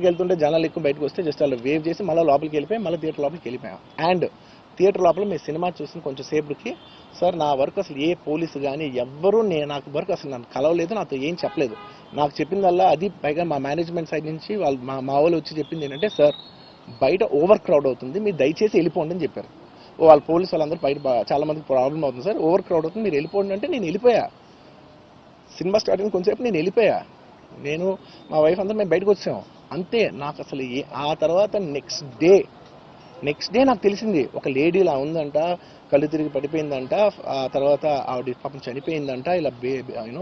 వెళ్తుంటే జనాలు ఎక్కువ బయటకు వస్తే జస్ట్ అలా వేవ్ చేసి మళ్ళీ లోపలికి వెళ్ళిపోయి మళ్ళీ థియేటర్ లోపలికి వెళ్ళిపోయాం. అండ్ థియేటర్ లోపల మీ సినిమా చూసిన కొంచెం సేపటికి సార్ నా వర్క్ అసలు ఏ పోలీసు కానీ ఎవ్వరూ నాకు వర్క్ అసలు నన్ను కలవలేదు, నాతో ఏం చెప్పలేదు. నాకు చెప్పిందల్లా అది పైగా మా మేనేజ్మెంట్ సైడ్ నుంచి వాళ్ళు మా వాళ్ళు వచ్చి చెప్పింది ఏంటంటే సార్ బయట ఓవర్ క్రౌడ్ అవుతుంది, మీరు దయచేసి వెళ్ళిపోండి అని చెప్పారు. వాళ్ళ పోలీసు వాళ్ళందరూ బయట చాలా మందికి ప్రాబ్లం అవుతుంది సార్, ఓవర్ క్రౌడ్ అవుతుంది, మీరు వెళ్ళిపోండి అంటే నేను వెళ్ళిపోయా. సినిమా స్టార్టింగ్ కొంచెంసేపు నేను వెళ్ళిపోయా. నేను మా వైఫ్ అందరూ మేము బయటకు వచ్చాం అంతే. నాకు అసలు ఆ తర్వాత నెక్స్ట్ డే నాకు తెలిసింది ఒక లేడీ ఇలా ఉందంట, కళ్ళు తిరిగి పడిపోయిందంట, ఆ తర్వాత ఆవిడ పాపం చనిపోయిందంట, ఇలా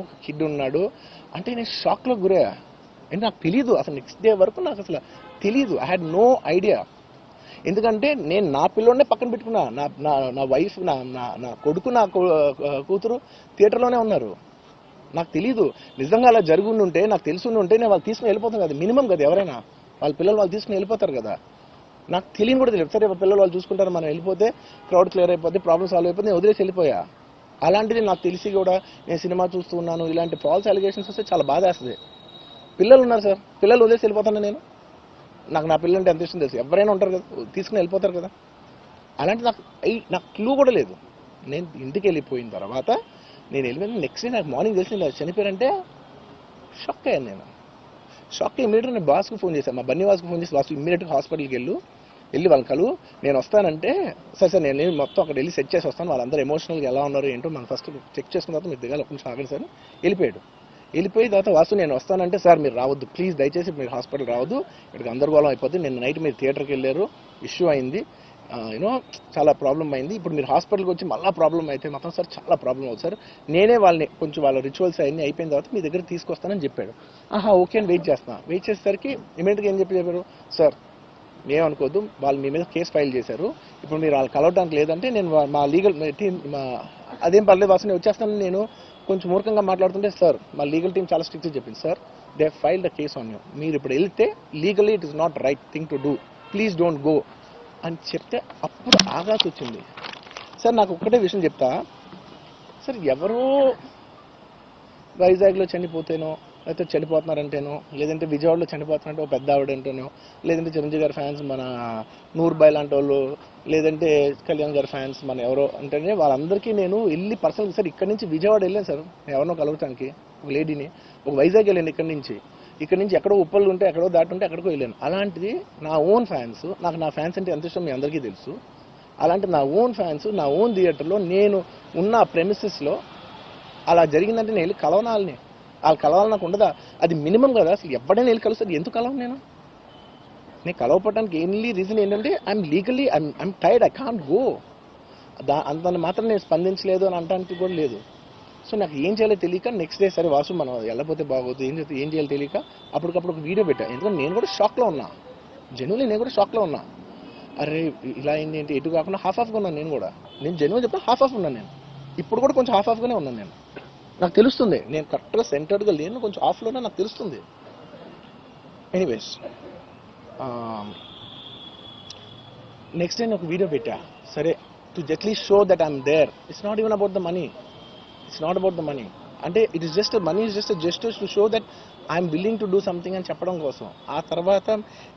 ఒక కిడ్ ఉన్నాడు అంటే నేను షాక్లో గురయ్యా. అంటే నాకు తెలీదు అసలు నెక్స్ట్ డే వరకు నాకు అసలు తెలీదు. I had no idea. ఎందుకంటే నేను నా పిల్లోనే పక్కన పెట్టుకున్నా, నా వైఫ్ నా కొడుకు నా కూతురు థియేటర్లోనే ఉన్నారు. నాకు తెలీదు. నిజంగా అలా జరుగుండి ఉంటే నాకు తెలిసి ఉంటే నేను వాళ్ళు తీసుకుని వెళ్ళిపోతాను కదా, మినిమం కదా, ఎవరైనా వాళ్ళ పిల్లలు వాళ్ళు తీసుకుని వెళ్ళిపోతారు కదా. నాకు తెలియని కూడా తెలియదు. సరే పిల్లలు వాళ్ళు చూసుకుంటారు, మనం వెళ్ళిపోతే క్రౌడ్ క్లియర్ అయిపోతే ప్రాబ్లమ్ సాల్వ్ అయిపోతే నేను వదిలేసి వెళ్ళిపోయా. అలాంటిది నాకు తెలిసి కూడా నేను సినిమా చూస్తూ ఉన్నాను, ఇలాంటి ఫాల్స్ అలిగేషన్స్ వస్తే చాలా బాధ వేస్తుంది. పిల్లలు ఉన్నారు సార్, పిల్లలు వదిలేసి వెళ్ళిపోతాను నేను. నా పిల్లలు అంటే ఎంత ఇష్టం తెలుసు, ఎవరైనా ఉంటారు కదా తీసుకుని వెళ్ళిపోతారు కదా. అలాంటి నాకు క్లూ కూడా లేదు. నేను ఇంటికి వెళ్ళిపోయిన తర్వాత నేను వెళ్ళిపోయిన నెక్స్ట్ డే నాకు మార్నింగ్ తెలిసి ఇలా చనిపోయారంటే షాక్ అయ్యాను. నేను షాక్ ఇమీడియట్గా నేను బాస్కి ఫోన్ చేశాను, మా బన్నీ బాస్కి ఫోన్ చేసి బాస్ ఇమీడియట్గా హాస్పిటల్కి వెళ్ళి వాళ్ళ కలు నేను వస్తానంటే సార్ నేను మొత్తం అక్కడ వెళ్ళి సెట్ చేసి వస్తాను, వాళ్ళందరూ ఎమోషనల్గా ఎలా ఉన్నారు ఏంటో మనం ఫస్ట్ చెక్ చేసుకున్న తర్వాత మీరు దిగాలి ఒక నిమిషం ఆగండి సార్. వెళ్ళిపోయిన తర్వాత వాసు నేను వస్తానంటే సార్ మీరు రావద్దు ప్లీజ్, దయచేసి మీరు హాస్పిటల్ రావద్దు, ఇక్కడికి గందరగోళం అయిపోద్ది, నిన్న నైట్ మీరు థియేటర్కి వెళ్ళారు, ఇష్యూ అయింది, చాలా ప్రాబ్లం అయింది, ఇప్పుడు మీరు హాస్పిటల్కి వచ్చి మళ్ళీ ప్రాబ్లం అయితే మాత్రం సార్ చాలా ప్రాబ్లం అవుతుంది సార్, నేనే వాళ్ళని కొంచెం వాళ్ళ రిచువల్స్ అన్నీ అయిపోయిన తర్వాత మీ దగ్గర తీసుకొస్తానని చెప్పాడు. ఓకే అని వెయిట్ చేసేసరికి ఇమీడియట్గా ఏం చెప్పారు సార్ ఏమనుకోవద్దు, వాళ్ళు మీ మీద కేసు ఫైల్ చేశారు, ఇప్పుడు మీరు వాళ్ళు కలవడానికి లేదంటే నేను మా లీగల్ టీం అదేం పర్లేదు వాసు నేను వచ్చేస్తాను. నేను కొంచెం మూర్ఖంగా మాట్లాడుతుంటే సార్ మా లీగల్ టీం చాలా స్ట్రిక్ట్గా చెప్పింది sir they file the case on you, మీరు ఇప్పుడు వెళ్తే legally it is not right thing to do, please don't go అని చెప్తే అప్పుడు ఆగాల్సి వచ్చింది. సార్ నాకు ఒక్కటే విషయం చెప్తా సార్, ఎవరో వైజాగ్లో చనిపోతేనో లేకపోతే చనిపోతున్నారంటేనో లేదంటే విజయవాడలో చనిపోతున్నారంటే ఒక పెద్ద ఆవిడంటేనో లేదంటే చిరంజీవి గారి ఫ్యాన్స్ మన నూర్బాయ్ లాంటి వాళ్ళు లేదంటే కళ్యాణ్ గారి ఫ్యాన్స్ మన ఎవరో అంటేనే వాళ్ళందరికీ నేను వెళ్ళి పర్సనల్ సార్ ఇక్కడ నుంచి విజయవాడ వెళ్ళాను సార్ ఎవరినో కలవటానికి, ఒక లేడీని, ఒక వైజాగ్ వెళ్ళాను ఇక్కడ నుంచి ఎక్కడో ఉప్పలు ఉంటే ఎక్కడో దాటుంటే ఎక్కడికో వెళ్ళాను. అలాంటిది నా ఓన్ ఫ్యాన్స్, నాకు నా ఫ్యాన్స్ అంటే ఎంత ఇష్టం మీ అందరికీ తెలుసు, అలాంటి నా ఓన్ ఫ్యాన్స్ నా ఓన్ థియేటర్లో నేను ఉన్న ప్రెమిసెస్లో అలా జరిగిందంటే నేను వెళ్ళి కలవనాలని, వాళ్ళు కలవాలి నాకు ఉండదా, అది మినిమం కదా. అసలు ఎవడైనా వెళ్ళి కలుస్తుంది, ఎందుకు కలవను నేను కలవపడడానికి ఎన్లీ రీజన్ ఏంటంటే I'm legally I'm tired, I can't go. అంత మాత్రం నేను స్పందించలేదు అని అనడానికి కూడా లేదు. సో నాకు ఏం చేయాలో తెలియక నెక్స్ట్ డే సరే వాసు మనం వెళ్ళకపోతే బాగోదు, ఏం చేయాలో తెలియక అప్పటికప్పుడు ఒక వీడియో పెట్టా. ఎందుకంటే నేను కూడా షాక్లో ఉన్నా, జెన్యున్లీ నేను కూడా షాక్లో ఉన్నా. అరే ఇలా అయింది ఏంటి, ఎటు కాకుండా హాఫ్గా ఉన్నాను నేను జెన్యున్ చెప్తా హాఫ్ ఉన్నాను నేను, ఇప్పుడు కూడా కొంచెం హాఫ్గానే ఉన్నాను నేను. నాకు తెలుస్తుంది నేను కరెక్ట్గా సెంటర్డ్గా లేను, కొంచెం ఆఫ్లోనే నాకు తెలుస్తుంది. ఎనీవేస్ నెక్స్ట్ డే నేను ఒక వీడియో పెట్టా, సరే to at least show that I'm there, it's not even about the money, అంటే it is just money is just justice to show that I'm willing to do something అని చెప్పడం కోసం. ఆ తర్వాత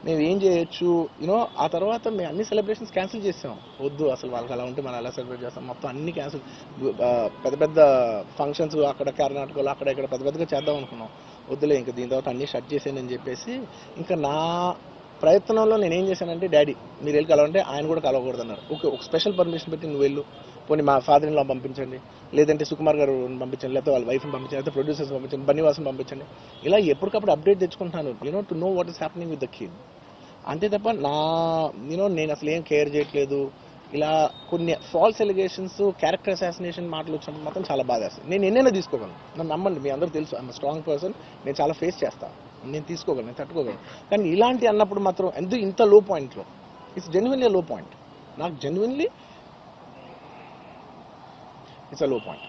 మేము ఏం చేయొచ్చు ఆ తర్వాత మేము అన్ని సెలబ్రేషన్స్ క్యాన్సిల్ చేసాం. వద్దు అసలు వాళ్ళకి అలా ఉంటే మనం ఎలా సెలబ్రేట్ చేస్తాం, మొత్తం అన్ని క్యాన్సిల్, పెద్ద ఫంక్షన్స్ అక్కడ కర్ణాటకలో అక్కడ ఇక్కడ పెద్దగా చేద్దాం అనుకున్నాం. వద్దులే ఇంకా దీని తర్వాత అన్ని షట్ చేసానని చెప్పేసి ఇంకా నా ప్రయత్నంలో నేనేం చేశానంటే డాడీ మీరు వెళ్ళి కలవంటే ఆయన కూడా కలవకూడదు అన్నారు. ఓకే ఒక స్పెషల్ పర్మిషన్ పెట్టి నువ్వు వెళ్ళు, పోనీ మా ఫాదర్ ఇన్ లా పంపించండి, లేదంటే సుకుమార్ గారు పంపించండి, లేకపోతే వాళ్ళ వైఫ్ని పంపించండి, లేకపోతే ప్రొడ్యూసర్స్ పంపించండి, బన్నీవాసం పంపించండి, ఇలా ఎప్పటికప్పుడు అప్డేట్ తెచ్చుకుంటున్నాను to know what is happening with the kid. అంతే తప్ప నేను అసలు ఏం కేర్ చేయట్లేదు. ఇలా కొన్ని ఫాల్స్ ఎలిగేషన్స్ క్యారెక్టర్ అసాసినేషన్ మాటలు వచ్చినప్పుడు మాత్రం చాలా బాధ వేస్తుంది. నేను ఎన్నైనా తీసుకోగలను, నన్ను నమ్మండి, మీ అందరూ తెలుసు ఐఎమ్ స్ట్రాంగ్ పర్సన్, నేను చాలా ఫేస్ చేస్తాను, నేను తీసుకోగలను, నేను తట్టుకోగలను. కానీ ఇలాంటి అన్నప్పుడు మాత్రం ఇంత లో పాయింట్లో ఇట్స్ జెన్యున్లీ లో పాయింట్, నాకు జెన్యున్లీ ఇట్స్ అ లో పాయింట్.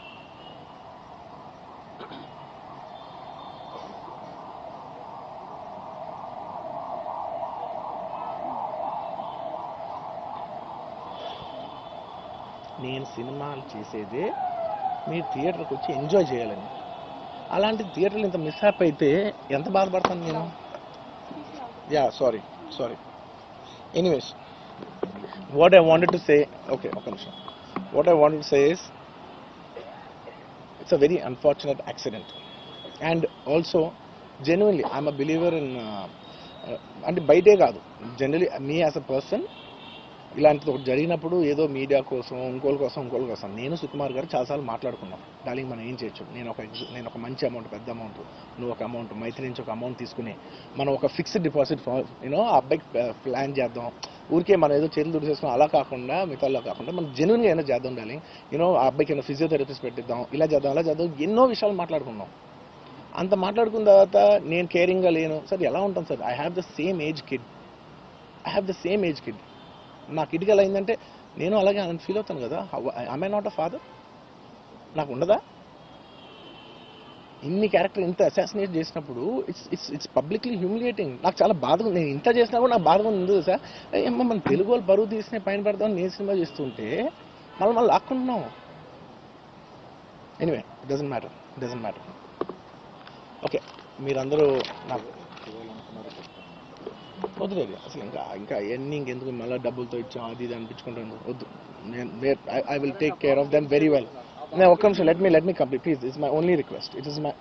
నేను సినిమాలు చేసేదే మీరు థియేటర్కి వచ్చి ఎంజాయ్ చేయాలని, అలాంటి థియేటర్లు ఇంత మిస్హాప్ అయితే ఎంత బాధపడతాను నేను. Yeah, sorry. Anyways, what I wanted to say, okay, what I wanted to say is, it's a very unfortunate accident. And also, genuinely, I'm a believer in, అంటే బయటే కాదు, generally me as a person ఇలాంటిది ఒకటి జరిగినప్పుడు ఏదో media కోసం ఇంకోళ్ళ కోసం నేను సుకుమార్ గారు చాలాసార్లు మాట్లాడుకున్నాం. డార్లింగ్ మనం ఏం చేయొచ్చు, నేను ఒక మంచి అమౌంట్, పెద్ద అమౌంట్, నువ్వు ఒక అమౌంట్, మైత్రి నుంచి ఒక అమౌంట్ తీసుకుని మనం ఒక ఫిక్స్డ్ డిపాజిట్ యూనో ఆ అబ్బాయికి ప్లాన్ చేద్దాం. ఊరికే మనం ఏదో చేతులు దుడిసేసుకుని అలా కాకుండా, మిగతాలో కాకుండా మనం జెన్యున్గా ఏమైనా చేద్దాం డార్లింగ్. యూనో ఆ అబ్బాయికి ఏమైనా ఫిజియోథెరపిస్ట్ పెట్టిద్దాం, ఇలా చేద్దాం, ఎన్నో విషయాలు మాట్లాడుకున్నాం. అంత మాట్లాడుకున్న తర్వాత నేను కేరింగ్గా లేను సార్, ఎలా ఉంటాను sir? I have the same age kid. నా కిడ్కి ఎలా అయిందంటే నేను అలాగే ఫీల్ అవుతాను కదా. I not a father? నాకు ఉండదా? ఇన్ని క్యారెక్టర్ ఇంత అసాసినేట్ చేసినప్పుడు ఇట్స్ పబ్లిక్లీ హ్యూమిలియేటింగ్. నాకు చాలా బాధగా, నేను ఇంత చేసినా కూడా నాకు బాధగా ఉంది సార్. ఏమో మన తెలుగు వాళ్ళు బరువు తీసిన పైన పెడదాం నేను సినిమా చేస్తుంటే మళ్ళీ లాక్కుంటున్నాం. Anyway, doesn't matter. ఓకే, మీరందరూ నాకు వద్దులేదు అసలు, ఇంకా ఎన్ని ఇంకెందుకు మళ్ళీ డబ్బులతో ఇచ్చాం అది ఇది అనిపించుకుంటాను, వద్దు. I will take care of them very well. నేను ఒక్క నిమిషం, let me complete please. It's my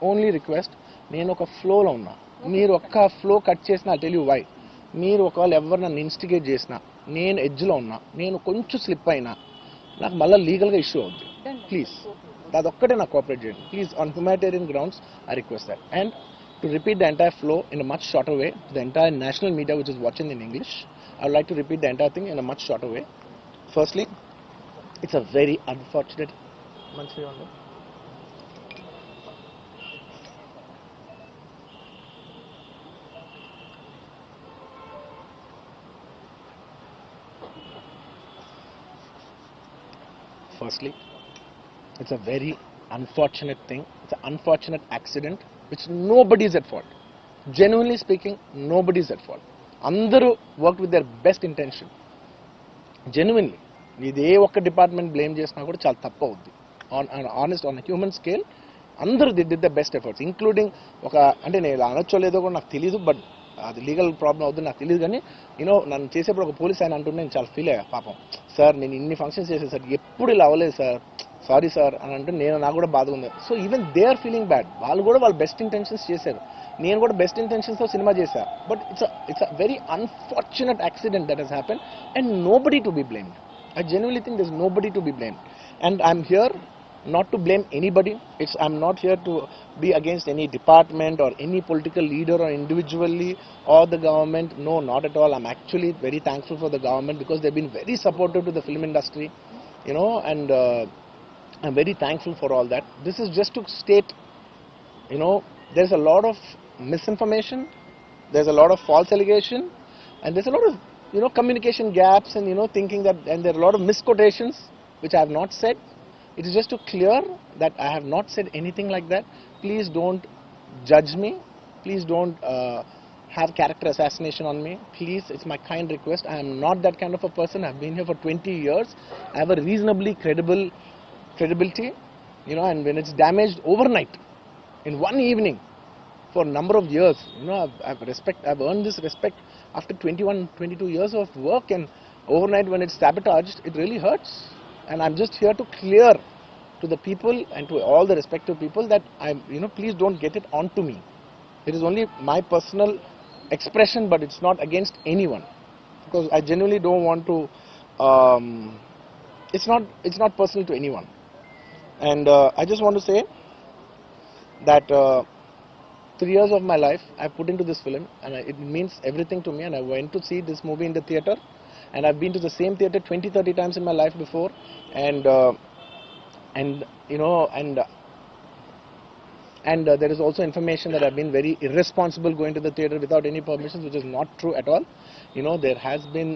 only request. నేను ఒక ఫ్లోలో ఉన్నా, మీరు ఒక్క ఫ్లో కట్ చేసినా ఐ టెల్ యూ వై. మీరు ఒకవేళ ఎవరు నన్ను ఇన్స్టిగేట్ చేసినా, నేను ఎడ్జ్లో ఉన్నా, నేను కొంచెం స్లిప్ అయినా నాకు మళ్ళీ లీగల్గా ఇష్యూ అవుతుంది. ప్లీజ్ అదొక్కటే నాకు కోఆపరేట్ చేయండి please. On humanitarian grounds I request that. And to repeat the entire flow in a much shorter way, the entire national media which is watching in English, I would like to repeat the entire thing in a much shorter way. Firstly, it's a very unfortunate. Firstly, it's a very unfortunate thing. It's an unfortunate accident which nobody is at fault. Genuinely speaking, nobody is at fault. Andaru worked with their best intention. Genuinely. ఇదే ఒక్క department blame చేసినా కూడా చాలా తప్పు అవుద్ది. On human scale అందరూ did the best efforts, including ఒక, అంటే నేను అనొచ్చో లేదో కూడా నాకు తెలియదు, బట్ అది లీగల్ ప్రాబ్లం అవుతుంది నాకు తెలియదు. కానీ నన్ను చేసేప్పుడు ఒక పోలీస్ ఆయన అంటుంటే నేను చాలా ఫీల్ అయ్యా. పాపం సార్ నేను ఇన్ని ఫంక్షన్స్ చేశాను సార్, ఎప్పుడు ఇలా అవ్వలేదు సార్, సారీ సార్ అని అంటే నాకు కూడా బాధగా ఉంది. So even they are feeling bad. వాళ్ళు కూడా వాళ్ళ బెస్ట్ ఇంటెన్షన్స్ చేశారు, నేను కూడా బెస్ట్ ఇంటెన్షన్స్తో సినిమా చేశా. But it's a very unfortunate accident that has happen and nobody to be blamed. I genuinely think there's nobody to be blamed. And I'm here not to blame anybody. I'm not here to be against any department or any political leader or individually or the government. No, not at all. I'm actually very thankful for the government because they've been very supportive to the film industry, and I'm very thankful for all that. This is just to state, there's a lot of misinformation, there's a lot of false allegation, and there's a lot of communication gaps and thinking that, and there are a lot of misquotations which I have not said. It is just to clear that I have not said anything like that. Please don't judge me. Please don't have character assassination on me. Please, it's my kind request. I am not that kind of a person. I've been here for 20 years. I have a reasonably credibility, and when it's damaged overnight in one evening for a number of years, I've earned this respect after 22 years of work, and overnight when it's sabotaged, it really hurts. And I'm just here to clear to the people and to all the respective people that please don't get it onto me. It is only my personal expression, but it's not against anyone, because I genuinely don't want to, it's not personal to anyone. And I just want to say that 3 years of my life I put into this film, and it means everything to me. And I went to see this movie in the theatre, and I've been to the same theatre 20-30 times in my life before, and there is also information that I've been very irresponsible going to the theatre without any permissions, which is not true at all. There has been,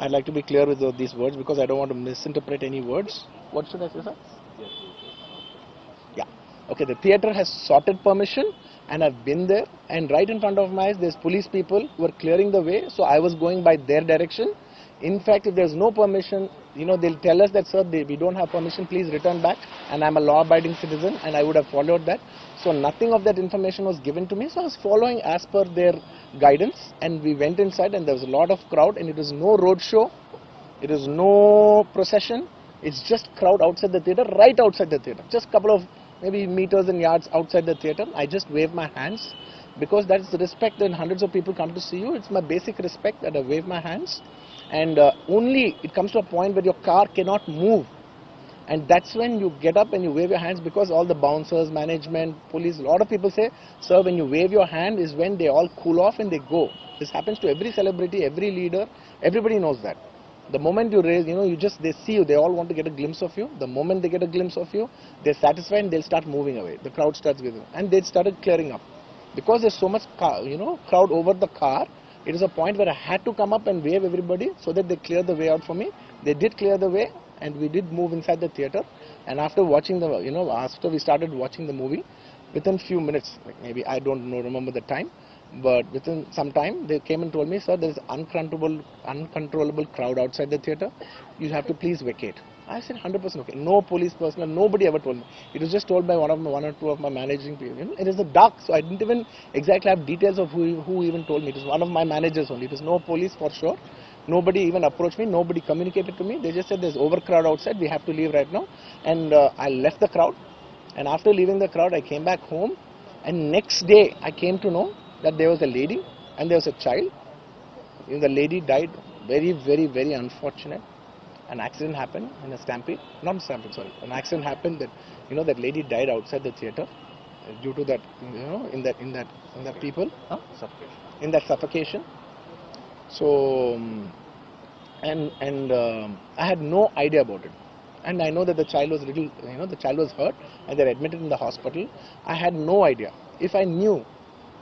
I'd like to be clear with these words because I don't want to misinterpret any words. What should I say, sir? Okay, the theatre has sorted permission, and I've been there, and right in front of my eyes there's police people who are clearing the way, so I was going by their direction. In fact, if there's no permission, they'll tell us that, sir, we don't have permission, please return back. And I'm a law-abiding citizen, and I would have followed that. So nothing of that information was given to me. So I was following as per their guidance, and we went inside, and there was a lot of crowd, and it was no road show, it is no procession. It's just crowd outside the theatre, right outside the theatre. Just a couple of maybe meters and yards outside the theatre. I just wave my hands because that's the respect that hundreds of people come to see you. It's my basic respect that I wave my hands. And only it comes to a point where your car cannot move. And that's when you get up and you wave your hands, because all the bouncers, management, police, a lot of people say, sir, when you wave your hand is when they all cool off and they go. This happens to every celebrity, every leader, everybody knows that. The moment you raise, they see you, they all want to get a glimpse of you. The moment they get a glimpse of you, they're satisfied and they'll start moving away. The crowd starts with you. And they started clearing up. Because there's so much, crowd over the car, it is a point where I had to come up and wave everybody so that they clear the way out for me. They did clear the way, and we did move inside the theatre. And after watching after we started watching the movie, within few minutes, like maybe I don't know, remember the time, but within some time they came and told me, sir, there is uncontrollable crowd outside the theatre. You have to please vacate. I said 100% okay. No police personnel, nobody ever told me. It was just told by one or two of my managing people. It is the dark, so I didn't even exactly have details of who even told me. It was one of my managers only. It was no police for sure. Nobody even approached me. Nobody communicated to me. They just said there's overcrowd outside. We have to leave right now. And I left the crowd. And after leaving the crowd, I came back home. And next day, I came to know that there was a lady and there was a child. The lady died. Very, very, very unfortunate. An accident happened in a stampede. Not a stampede, sorry. An accident happened that that lady died outside the theatre due to that in that people in that suffocation. So I had no idea about it. And I know that the child was the child was hurt and they're admitted in the hospital. I had no idea. If I knew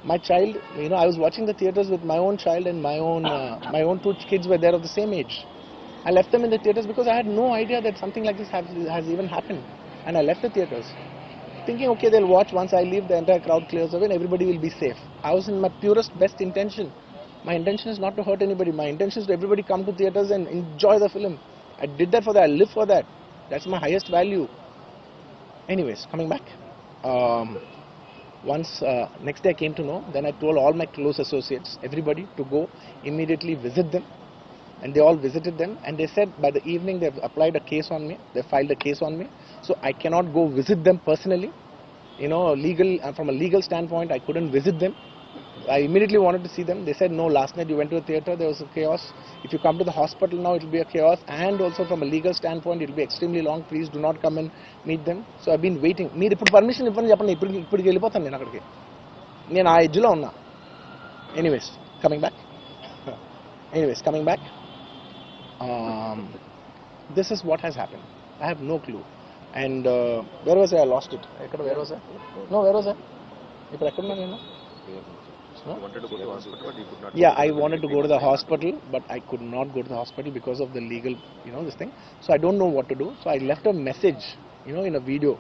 my child, I was watching the theatres with my own child and my own two kids were there of the same age. I left them in the theatres because I had no idea that something like this has even happened. And I left the theatres thinking, okay, they'll watch. Once I leave, the entire crowd clears away and everybody will be safe. I was in my purest, best intention. My intention is not to hurt anybody. My intention is to everybody come to theatres and enjoy the film. I did that for that. I live for that. That's my highest value. Anyways, coming back. Next day I came to know, then I told all my close associates, everybody, to go immediately visit them. And they all visited them, and they said by the evening they've applied a case on me, they filed a case on me, so I cannot go visit them personally. From a legal standpoint, I couldn't visit them. I immediately wanted to see them. They said, no, last night you went to a theatre, there was a chaos. If you come to the hospital now, it will be a chaos, and also from a legal standpoint, it will be extremely long. Please do not come and meet them. So I've been waiting. Meer ippudu permission ippandi cheppandi ippudi velipotanu nenu akkadiki. Nenu aa edge lo unna. Anyways, coming back. This is what has happened. I have no clue. And where was I? I lost it. Where was I? No, where was I? No? You wanted to go to the hospital, but you could not. Yeah, I wanted to go to the hospital, but I could not go to the hospital because of the legal, this thing. So I don't know what to do. So I left a message, in a video,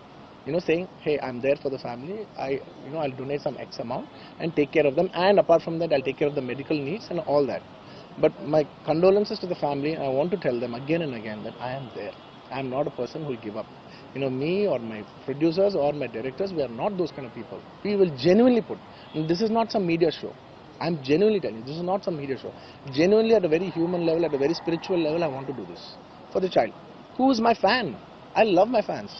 saying, hey, I'm there for the family. I'll donate some X amount and take care of them. And apart from that, I'll take care of the medical needs and all that. But my condolences to the family. I want to tell them again and again that I am there. I am not a person who will give up. Me or my producers or my directors, we are not those kind of people. We will genuinely put. And this is not some media show. I am genuinely telling you, this is not some media show. Genuinely, at a very human level, at a very spiritual level, I want to do this for the child, who is my fan. I love my fans.